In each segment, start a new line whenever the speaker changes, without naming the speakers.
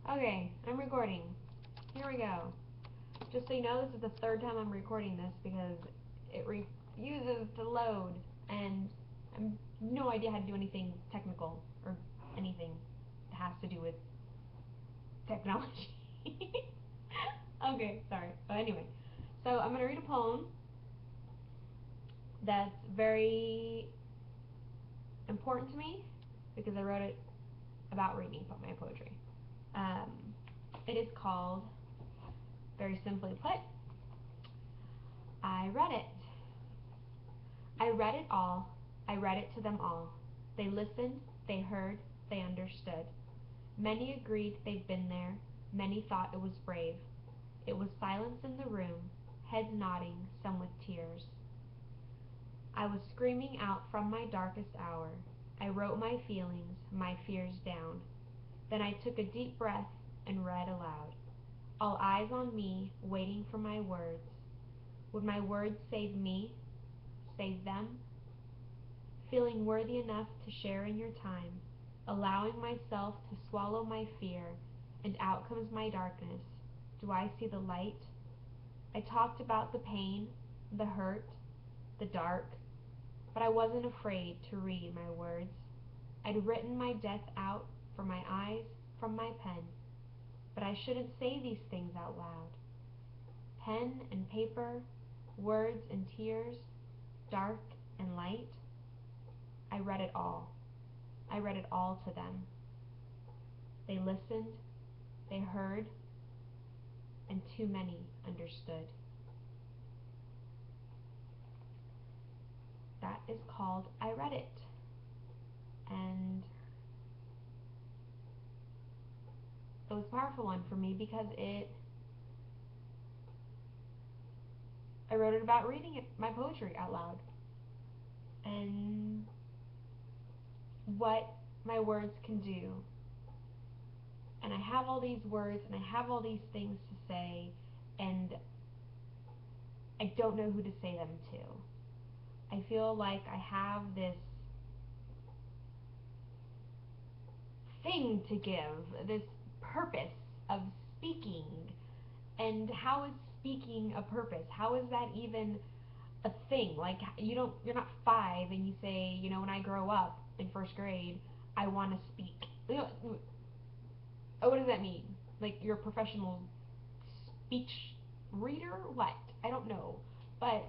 Okay, I'm recording. Here we go. Just so you know, this is the third time I'm recording this because it refuses to load, and I have no idea how to do anything technical or anything that has to do with technology. Okay, sorry. But anyway, so I'm going to read a poem that's very important to me because I wrote it about reading my poetry. It is called, very simply put, I read it. I read it all. I read it to them all. They listened, they heard, they understood. Many agreed they'd been there. Many thought it was brave. It was silence in the room, heads nodding, some with tears. I was screaming out from my darkest hour. I wrote my feelings, my fears down. Then I took a deep breath and read aloud. All eyes on me, waiting for my words. Would my words save me? Save them? Feeling worthy enough to share in your time, allowing myself to swallow my fear, and out comes my darkness. Do I see the light? I talked about the pain, the hurt, the dark, but I wasn't afraid to read my words. I'd written my death out from my eyes, from my pen, but I shouldn't say these things out loud. Pen and paper, words and tears, dark and light, I read it all. I read it all to them. They listened, they heard, and too many understood. That is called I Read It. And it was a powerful one for me because I wrote it about reading my poetry out loud and what my words can do. And I have all these words and I have all these things to say, and I don't know who to say them to. I feel like I have this thing to give, this purpose of speaking. And how is speaking a purpose? How is that even a thing? Like, you're not 5 and you say, when I grow up in first grade, I want to speak. What does that mean? Like, you're a professional speech reader? What? I don't know. But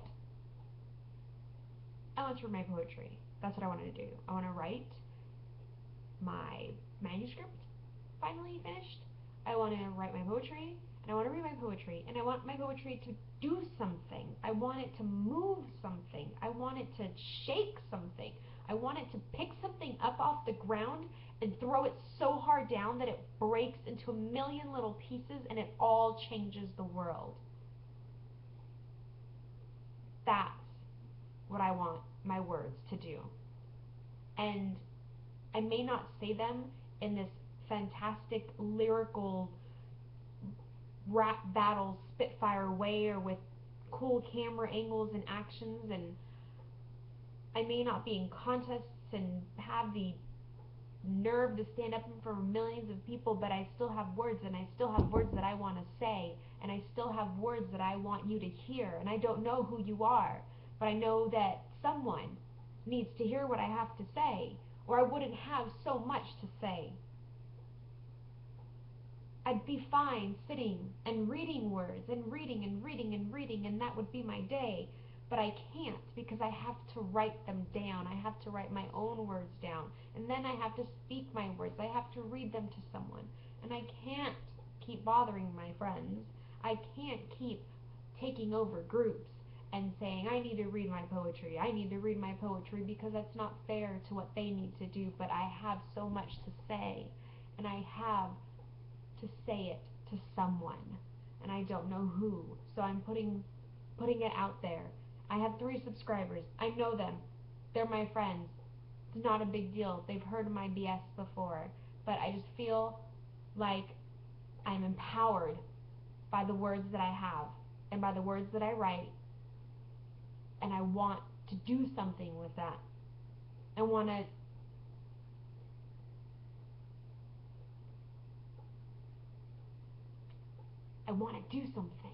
I want to read my poetry. That's what I want to do. I want to write my manuscript finally finished. I want to write my poetry, and I want to read my poetry, and I want my poetry to do something. I want it to move something. I want it to shake something. I want it to pick something up off the ground and throw it so hard down that it breaks into a million little pieces and it all changes the world. That's what I want my words to do. And I may not say them in this fantastic lyrical rap battle spitfire way or with cool camera angles and actions, and I may not be in contests and have the nerve to stand up in front of millions of people, but I still have words, and I still have words that I want to say, and I still have words that I want you to hear, and I don't know who you are, but I know that someone needs to hear what I have to say, or I wouldn't have so much to say. I'd be fine sitting and reading words and reading and reading and reading, and that would be my day. But I can't because I have to write them down. I have to write my own words down. And then I have to speak my words. I have to read them to someone. And I can't keep bothering my friends. I can't keep taking over groups and saying, I need to read my poetry. I need to read my poetry, because that's not fair to what they need to do. But I have so much to say. And I have to say it to someone, and I don't know who, so I'm putting it out there. I have 3 subscribers. I know them. They're my friends. It's not a big deal. They've heard my BS before, but I just feel like I'm empowered by the words that I have and by the words that I write, and I want to do something with that. I want to I want to do something.